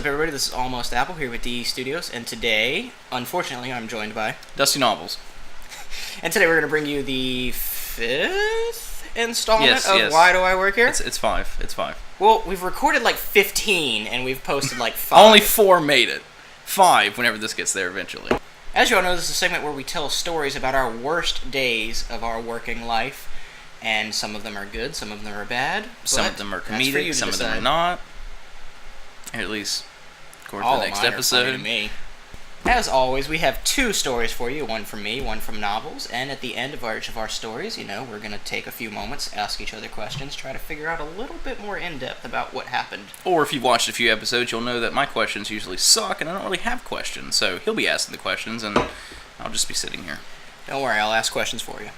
up, everybody? This is Almost Apple here with DE Studios, and today, unfortunately, I'm joined by Dusty Novels. And today we're going to bring you the 5th installment of Yes. Why Do I Work Here? It's 5. It's 5. Well, we've recorded like 15, and we've posted like 5. Only 4 made it. 5 whenever this gets there eventually. As you all know, this is a segment where we tell stories about our worst days of our working life, and some of them are good, some of them are bad. Some of them are comedic, some of them are not. Or at least according to the next episode. Are funny to me. As always, we have 2 stories for you, one from me, one from Novels, and at the end of each of our stories, we're going to take a few moments, ask each other questions, try to figure out a little bit more in-depth about what happened. Or if you've watched a few episodes, you'll know that my questions usually suck, and I don't really have questions, so he'll be asking the questions, and I'll just be sitting here. Don't worry, I'll ask questions for you.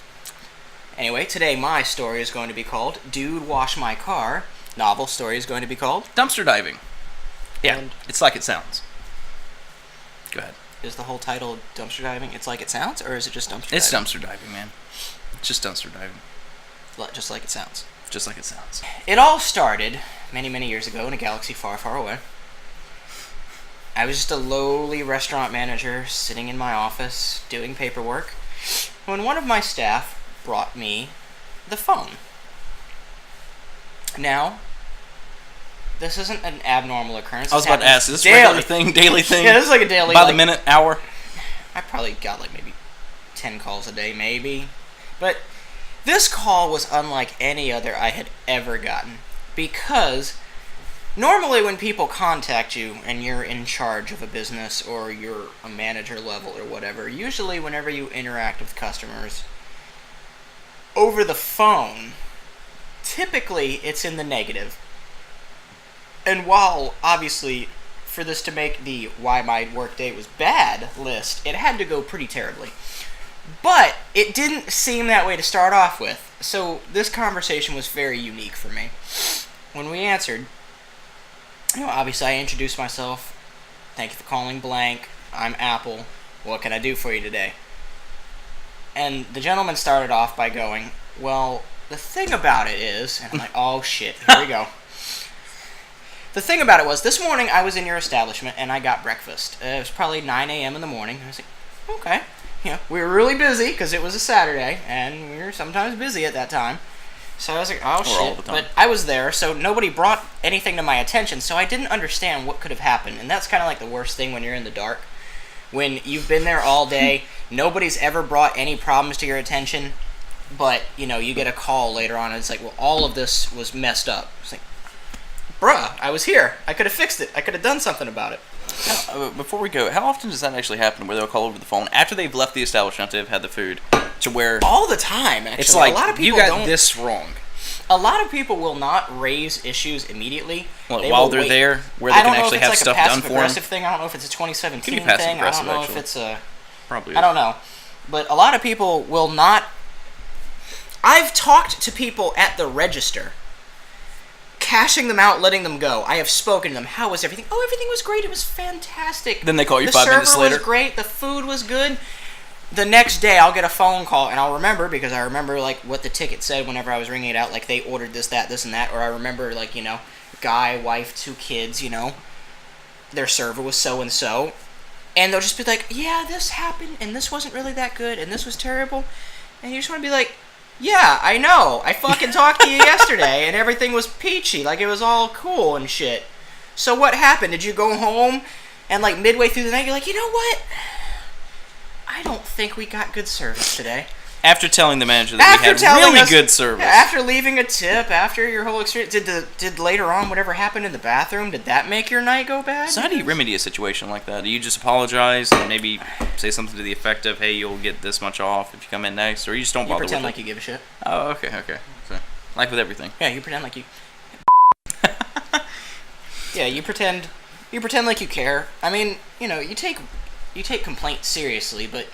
Anyway, today my story is going to be called Dude Wash My Car. Novel story is going to be called Dumpster Diving. Yeah, And it's like it sounds. Go ahead. is the whole title Dumpster Diving? It's like it sounds, or is it just dumpster diving? It's dumpster diving, man. It's just dumpster diving. Just like it sounds. Just like it sounds. It all started many, many years ago in a galaxy far, far away. I was just a lowly restaurant manager sitting in my office doing paperwork when one of my staff brought me the phone. Now, this isn't an abnormal occurrence. I was about to ask, is this a daily. regular thing, daily thing? Yeah, this is like a daily. By the minute, hour? I probably got like maybe 10 calls a day, maybe. But this call was unlike any other I had ever gotten. Because normally when people contact you and you're in charge of a business or you're a manager level or whatever, usually whenever you interact with customers over the phone, typically it's in the negative. And while, obviously, for this to make the why my workday was bad list, it had to go pretty terribly. But it didn't seem that way to start off with. So this conversation was very unique for me. When we answered, obviously I introduced myself. Thank you for calling blank. I'm Apple. What can I do for you today? And the gentleman started off by going, well, the thing about it is, and I'm like, oh shit, here we go. The thing about it was, this morning I was in your establishment and I got breakfast. It was probably 9 a.m. in the morning. I was like, okay. We were really busy because it was a Saturday, and we were sometimes busy at that time. So I was like, oh shit. But I was there, so nobody brought anything to my attention, so I didn't understand what could have happened. And that's kind of like the worst thing when you're in the dark. When you've been there all day, nobody's ever brought any problems to your attention, but, you get a call later on, and it's like, well, all of this was messed up. It's like, bruh, I was here. I could have fixed it. I could have done something about it. Before we go, how often does that actually happen where they'll call over the phone after they've left the establishment, after they've had the food, to where... All the time, actually. It's like, a lot of people you got this wrong. A lot of people will not raise issues immediately. While they're there, where they can actually have stuff done for them. I don't know if it's like a passive-aggressive thing. I don't know if it's a 2017 thing. I don't know if it's a... Probably is. I don't know. But a lot of people will not... I've talked to people at the register, cashing them out, letting them go. I have spoken to them. How was everything? Oh, everything was great. It was fantastic. Then they call you 5 minutes later. The server was great. The food was good. The next day, I'll get a phone call, and I'll remember, because I remember, what the ticket said whenever I was ringing it out, they ordered this, that, this, and that, or I remember, guy, wife, 2 kids, their server was so-and-so, and they'll just be like, yeah, this happened, and this wasn't really that good, and this was terrible, and you just want to be like, yeah, I know, I fucking talked to you yesterday, and everything was peachy, it was all cool and shit. So what happened? Did you go home, and, midway through the night, you're like, you know what? I don't think we got good service today. After telling the manager that we had really good service. After leaving a tip, after your whole experience, did later on whatever happened in the bathroom, did that make your night go bad? So how do you remedy a situation like that? Do you just apologize and maybe say something to the effect of, hey, you'll get this much off if you come in next, or you just don't bother with it? You pretend like you give a shit. Oh, okay. So, like with everything. Yeah, you pretend like you... Yeah, you pretend like you care. I mean, you take complaints seriously, but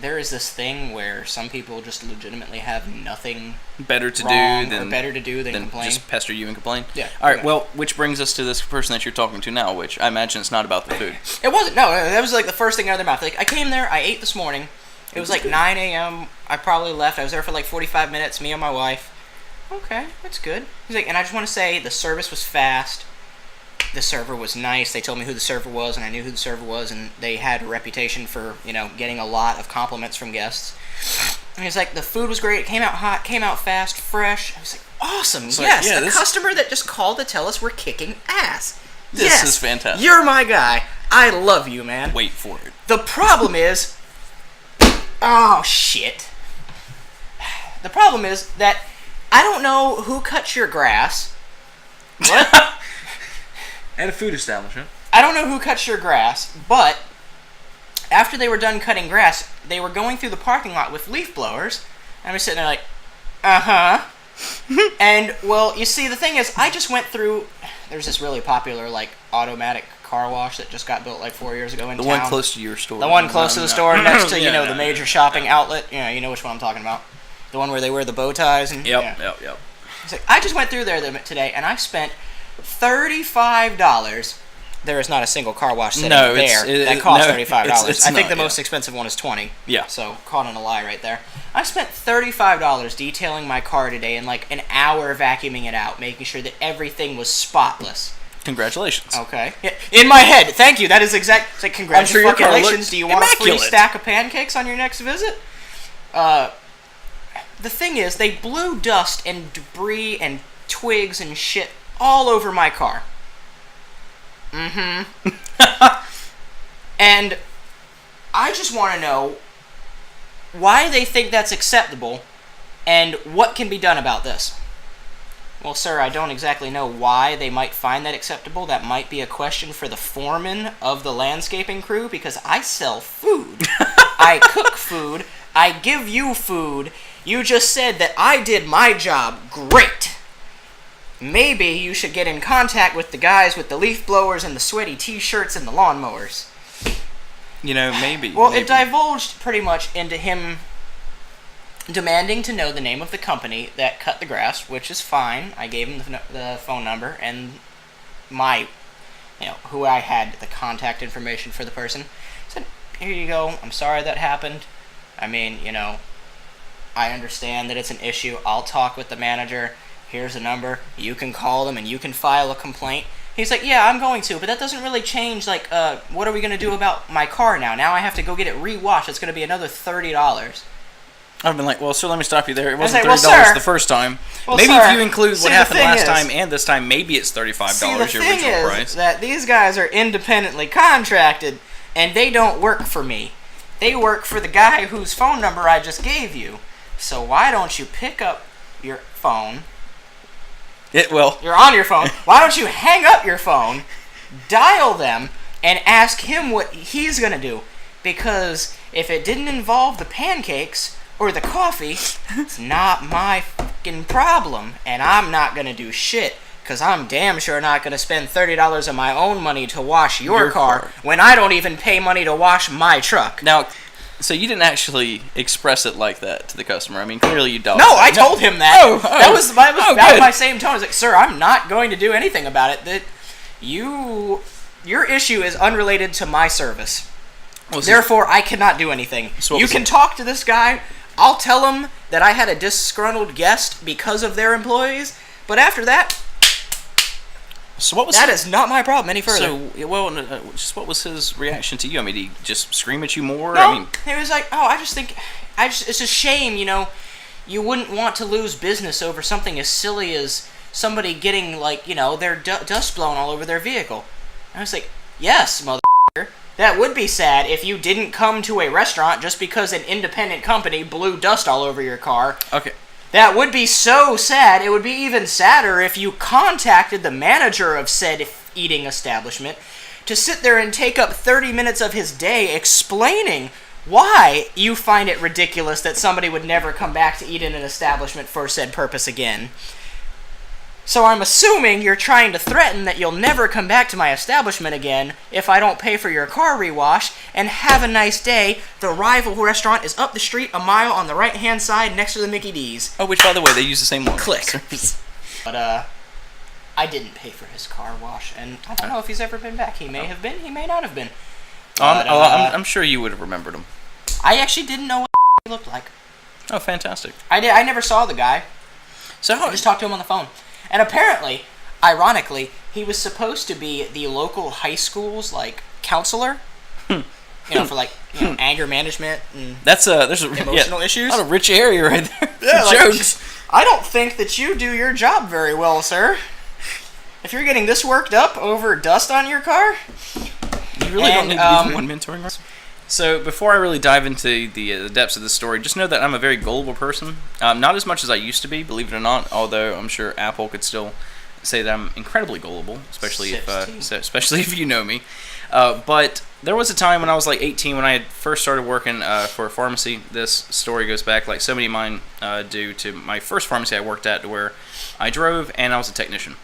there is this thing where some people just legitimately have nothing better to do than complain. Just pester you and complain. Yeah. All right. Well, which brings us to this person that you're talking to now, which I imagine it's not about the food. It wasn't. No, that was the first thing out of their mouth. I came there. I ate this morning. It was 9 a.m. I probably left. I was there for 45 minutes. Me and my wife. Okay, that's good. He's like, and I just want to say the service was fast. the server was nice. They told me who the server was, and I knew who the server was, and they had a reputation for, getting a lot of compliments from guests. And he's like, the food was great. It came out hot, came out fast, fresh. I was like, awesome. Yes, the customer that just called to tell us we're kicking ass. This is fantastic. You're my guy. I love you, man. Wait for it. The problem is... Oh, shit. The problem is that I don't know who cuts your grass. What? At a food establishment. I don't know who cuts your grass, but after they were done cutting grass, they were going through the parking lot with leaf blowers, and I was sitting there like, uh-huh. And, well, you see, the thing is, I just went through... There's this really popular, automatic car wash that just got built, 4 years ago in town. The one close to your store. The one close to the store next to, the major shopping outlet. You know which one I'm talking about. The one where they wear the bow ties. And, Yep. It's like, I just went through there today, and I spent $35. There is not a single car wash sitting that costs $35. I think the most expensive one is $20. Yeah. So, caught on a lie right there. I spent $35 detailing my car today and an hour vacuuming it out, making sure that everything was spotless. Congratulations. Okay. Yeah, in my head. Thank you. That is exact. It's like, congratulations. Do you want immaculate. a free stack of pancakes on your next visit? The thing is, they blew dust and debris and twigs and shit all over my car. Mm-hmm. And I just want to know why they think that's acceptable and what can be done about this. Well, sir, I don't exactly know why they might find that acceptable. That might be a question for the foreman of the landscaping crew, because I sell food. I cook food. I give you food. You just said that I did my job great. Maybe you should get in contact with the guys with the leaf blowers and the sweaty t-shirts and the lawnmowers. Maybe. Well, it divulged pretty much into him demanding to know the name of the company that cut the grass, which is fine. I gave him the phone number and who I had the contact information for the person. I said, here you go. I'm sorry that happened. I mean, I understand that it's an issue. I'll talk with the manager. Here's a number. You can call them and you can file a complaint. He's like, yeah, I'm going to, but that doesn't really change, what are we going to do about my car now? Now I have to go get it re-washed. It's going to be another $30. I've been like, well, sir, let me stop you there. It wasn't like, $30 the first time. Well, maybe sir, if you include what happened last is, time and this time, maybe it's $35 your original price. That these guys are independently contracted, and they don't work for me. They work for the guy whose phone number I just gave you. So why don't you pick up your phone? You're on your phone. Why don't you hang up your phone, dial them, and ask him what he's going to do? Because if it didn't involve the pancakes or the coffee, it's not my fucking problem. And I'm not going to do shit. Because I'm damn sure not going to spend $30 of my own money to wash your car when I don't even pay money to wash my truck. Now, so you didn't actually express it like that to the customer. I mean, clearly you don't. No, I told him that. That was my same tone. I was like, sir, I'm not going to do anything about it. That your issue is unrelated to my service. Well, therefore, I cannot do anything. So you can talk to this guy. I'll tell him that I had a disgruntled guest because of their employees. But after that, that is not my problem any further. Just what was his reaction to you? I mean, did he just scream at you more? No, he was like, it's a shame, you wouldn't want to lose business over something as silly as somebody getting, their dust blown all over their vehicle. I was like, yes, motherfucker. That would be sad if you didn't come to a restaurant just because an independent company blew dust all over your car. Okay. That would be so sad. It would be even sadder if you contacted the manager of said eating establishment to sit there and take up 30 minutes of his day explaining why you find it ridiculous that somebody would never come back to eat in an establishment for said purpose again. So I'm assuming you're trying to threaten that you'll never come back to my establishment again if I don't pay for your car rewash, and have a nice day. The rival restaurant is up the street a mile on the right-hand side next to the Mickey D's. Oh, which, by the way, they use the same one. Click. But, I didn't pay for his car wash, and I don't know if he's ever been back. He may have been, he may not have been. But, I'm sure you would have remembered him. I actually didn't know what he looked like. Oh, fantastic. I never saw the guy. So I just talked to him on the phone. And apparently, ironically, He was supposed to be the local high school's like counselor. For like anger management and there's emotional issues. Not a rich area right there. Yeah, Jokes. I don't think that you do your job very well, sir. If you're getting this worked up over dust on your car, you really don't need to be the one mentoring. So before I really dive into the depths of this story, just know that I'm a very gullible person. Not as much as I used to be, believe it or not. Although I'm sure Apple could still say that I'm incredibly gullible, especially if you know me. But there was a time when I was like 18 when I had first started working for a pharmacy. This story goes back like so many of mine do to my first pharmacy I worked at, where I drove and I was a technician.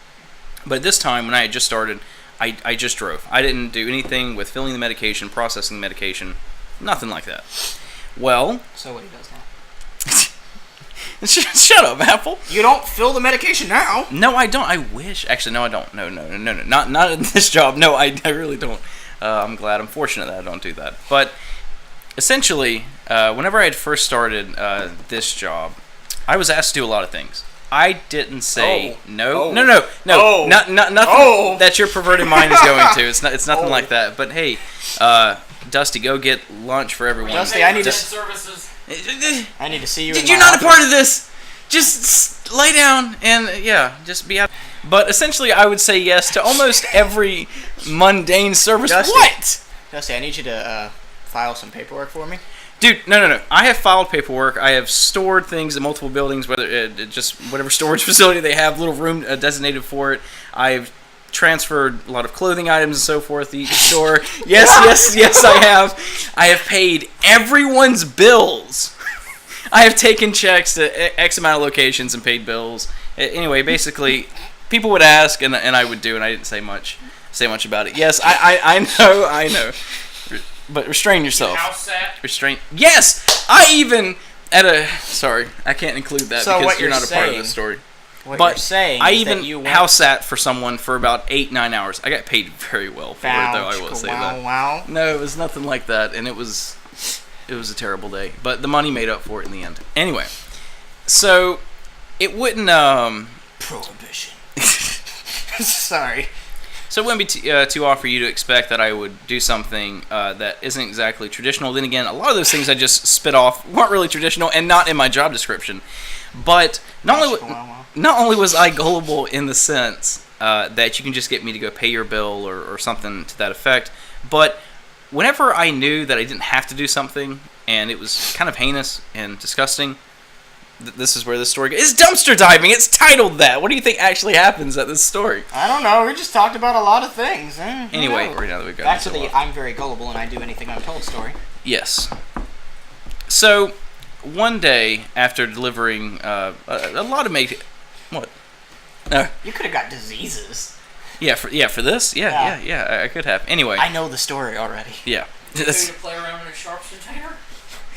But this time when I had just started, I just drove. I didn't do anything with filling the medication, processing the medication, nothing like that. Well, so what he does now? Shut up, Apple. You don't fill the medication now. No, I don't. I wish. Actually, no, I don't. No. Not in this job. No, I really don't. I'm glad. I'm fortunate that I don't do that. But essentially, whenever I had first started this job, I was asked to do a lot of things. I didn't say no. Nothing that your perverted mind is going to. It's nothing like that. But hey, Dusty, go get lunch for everyone. Dusty, I need to see you. Did you not a part of this? Just lay down and just be out. But essentially, I would say yes to almost every mundane service. Dusty, what? Dusty, I need you to file some paperwork for me. Dude, no. I have filed paperwork. I have stored things in multiple buildings, whether just whatever storage facility they have, little room designated for it. I've transferred a lot of clothing items and so forth to each store. Yes, I have. I have paid everyone's bills. I have taken checks to X amount of locations and paid bills. Anyway, basically, people would ask, and I would do, and I didn't say much about it. Yes, I know. But restrain yourself. House sat? Restrain. Yes! Sorry, I can't include that because you're not a part of the story. What you're saying I is even that you house sat for someone for about 8-9 hours. I got paid very well for it, though, I will say that. Wow. No, it was nothing like that, and it was a terrible day. But the money made up for it in the end. Anyway, so it wouldn't... Prohibition. Sorry. So it wouldn't be too odd for you to expect that I would do something that isn't exactly traditional. Then again, a lot of those things I just spit off weren't really traditional and not in my job description. But not only was I gullible in the sense that you can just get me to go pay your bill or something to that effect, but whenever I knew that I didn't have to do something and it was kind of heinous and disgusting, this is where this story goes. It's dumpster diving. It's titled that. What do you think actually happens at this story? I don't know. We just talked about a lot of things. Anyway, right now that we've got back to the I'm very gullible and I do anything I'm told story. Yes. So, one day after delivering a lot of what? You could have got diseases. Yeah, for this? Yeah, I could have. Anyway. I know the story already. Yeah. Did you play around in a sharps container?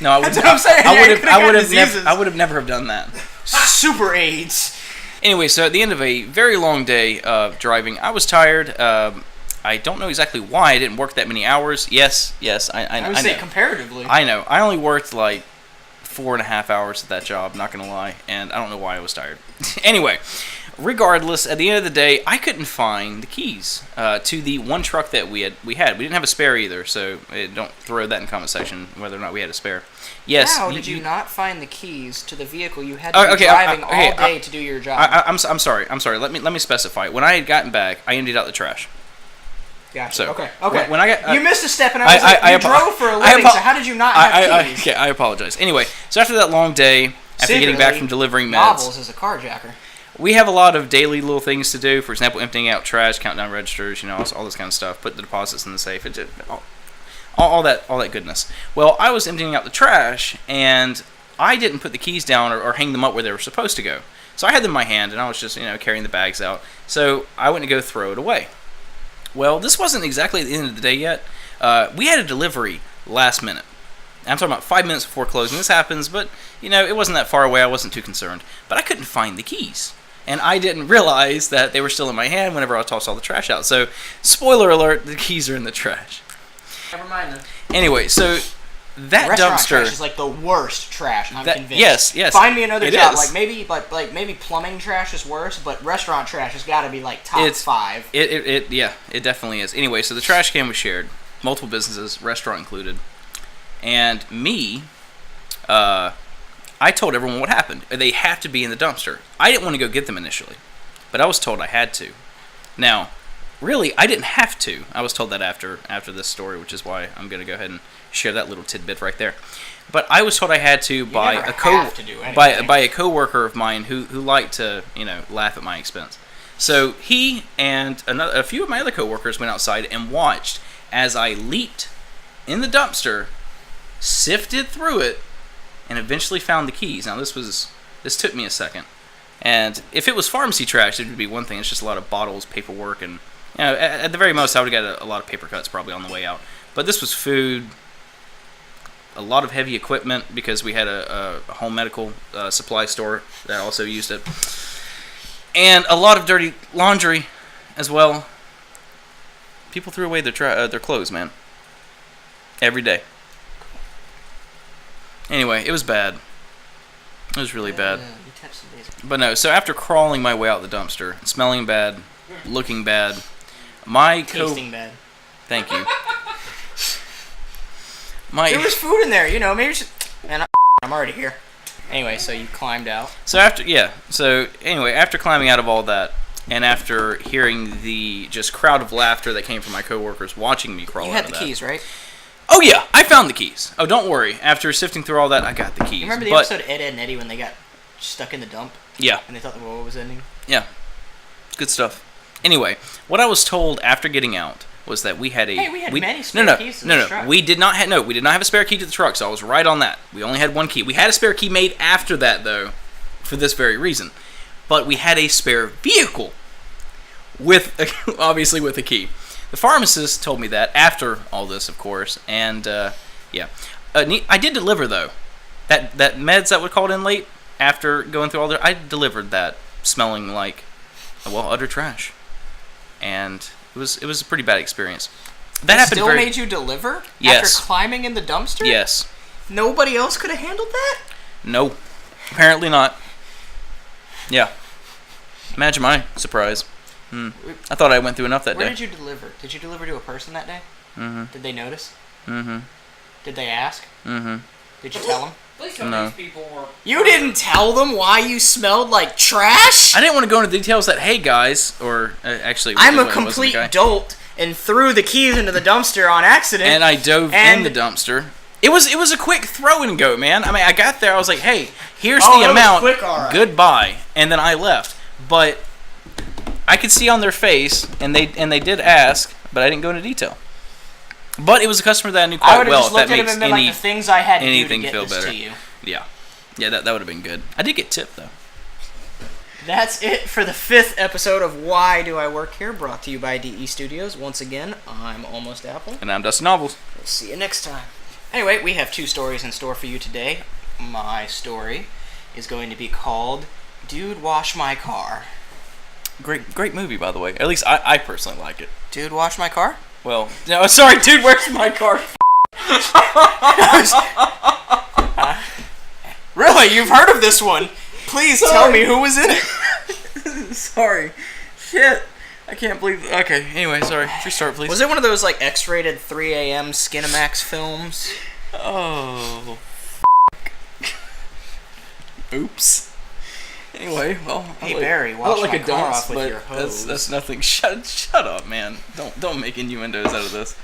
No, I would. That's what I'm saying. I would have never have done that. Super AIDS. Anyway, so at the end of a very long day of driving, I was tired. I don't know exactly why I didn't work that many hours. Yes, I would say comparatively. I know. I only worked like 4.5 hours at that job. Not gonna lie, and I don't know why I was tired. Anyway, regardless, at the end of the day, I couldn't find the keys to the one truck that we had. We didn't have a spare either, so don't throw that in the comment section whether or not we had a spare. Yes. How did you not find the keys to the vehicle you had to be driving all day to do your job? I'm sorry. Let me specify. When I had gotten back, I emptied out the trash. Gotcha. So, okay. When I got, you missed a step, and I drove for a living. So how did you not have keys? Okay, I apologize. Anyway, so after that long day, after getting back from delivering meds, Novels is a carjacker. We have a lot of daily little things to do. For example, emptying out trash, counting down registers, all this kind of stuff. Put the deposits in the safe. All that goodness. Well, I was emptying out the trash, and I didn't put the keys down or hang them up where they were supposed to go. So I had them in my hand, and I was just carrying the bags out. So I went to go throw it away. Well, this wasn't exactly at the end of the day yet. We had a delivery last minute. I'm talking about 5 minutes before closing. This happens, but it wasn't that far away. I wasn't too concerned. But I couldn't find the keys. And I didn't realize that they were still in my hand whenever I tossed all the trash out. So, spoiler alert, the keys are in the trash. Never mind then. Anyway, so that Restaurant dumpster trash is like the worst trash. I'm convinced. Yes. Find me another it job. is. Like maybe plumbing trash is worse, but restaurant trash has got to be like top 5. It definitely is. Anyway, so the trash can was shared, multiple businesses, restaurant included, and me. I told everyone what happened. They have to be in the dumpster. I didn't want to go get them initially, but I was told I had to. Now, really, I didn't have to. I was told that after this story, which is why I'm going to go ahead and share that little tidbit right there. But I was told I had to by a coworker of mine who liked to laugh at my expense. So he and a few of my other coworkers went outside and watched as I leaped in the dumpster, sifted through it, and eventually found the keys. Now this took me a second, and if it was pharmacy trash, it would be one thing. It's just a lot of bottles, paperwork, and at the very most, I would have got a lot of paper cuts probably on the way out. But this was food, a lot of heavy equipment because we had a home medical supply store that also used it, and a lot of dirty laundry as well. People threw away their clothes, man, every day. Anyway, it was bad. It was really bad. But no, so after crawling my way out the dumpster, smelling bad, looking bad, tasting bad. Thank you. There was food in there, maybe man, I'm already here. Anyway, so you climbed out. So after climbing out of all that, and after hearing the just crowd of laughter that came from my coworkers watching me crawl out of that. You had the keys, right? Oh, yeah, I found the keys. Oh, don't worry. After sifting through all that, I got the keys. You remember the episode of Ed, and Eddie when they got stuck in the dump? Yeah. And they thought the world was ending? Yeah. Good stuff. Anyway, what I was told after getting out was that we had a... Hey, we had many spare keys to the truck. We did not have a spare key to the truck, so I was right on that. We only had one key. We had a spare key made after that, though, for this very reason. But we had a spare vehicle obviously with a key. The pharmacist told me that after all this, of course, and yeah. I did deliver, though. That meds that were called in late after going through all that, I delivered that smelling like, utter trash. And it was a pretty bad experience. That happened. Made you deliver? Yes. After climbing in the dumpster? Yes. Nobody else could have handled that? No. Apparently not. Yeah. Imagine my surprise. I thought I went through enough that day. Where did you deliver? Did you deliver to a person that day? Mm-hmm. Did they notice? Mm-hmm. Did they ask? Mm-hmm. Did you tell them? Please tell No. these people were... You didn't tell them why you smelled like trash? I didn't want to go into details that, hey guys, or actually... I'm a complete dolt and threw the keys into the dumpster on accident. And I dove in the dumpster. It was a quick throw and go, man. I mean, I got there, I was like, hey, here's the amount. Quick, all right. Goodbye. And then I left. But I could see on their face, and they did ask, but I didn't go into detail. But it was a customer that I knew quite well. If that makes the things I had to anything do to get feel this better. to you. Yeah, that would have been good. I did get tipped though. That's it for the 5th episode of Why Do I Work Here, brought to you by DE Studios. Once again, I'm Almost Apple. And I'm Dustin Novels. We'll see you next time. Anyway, we have 2 stories in store for you today. My story is going to be called Dude, Wash My Car. Great movie, by the way. At least I personally like it. Dude, Wash My Car? Well, no, sorry, dude, where's my car? Really? You've heard of this one? Please tell me who was in it. Sorry. Shit. I can't believe... Okay, anyway, sorry. Restart, please. Was it one of those, like, X-rated 3 a.m. Skinamax films? Oh, Oops. Anyway, well... Hey, Barry, wash my car off with but your hose. That's nothing. Shut up, man. Don't make innuendos out of this.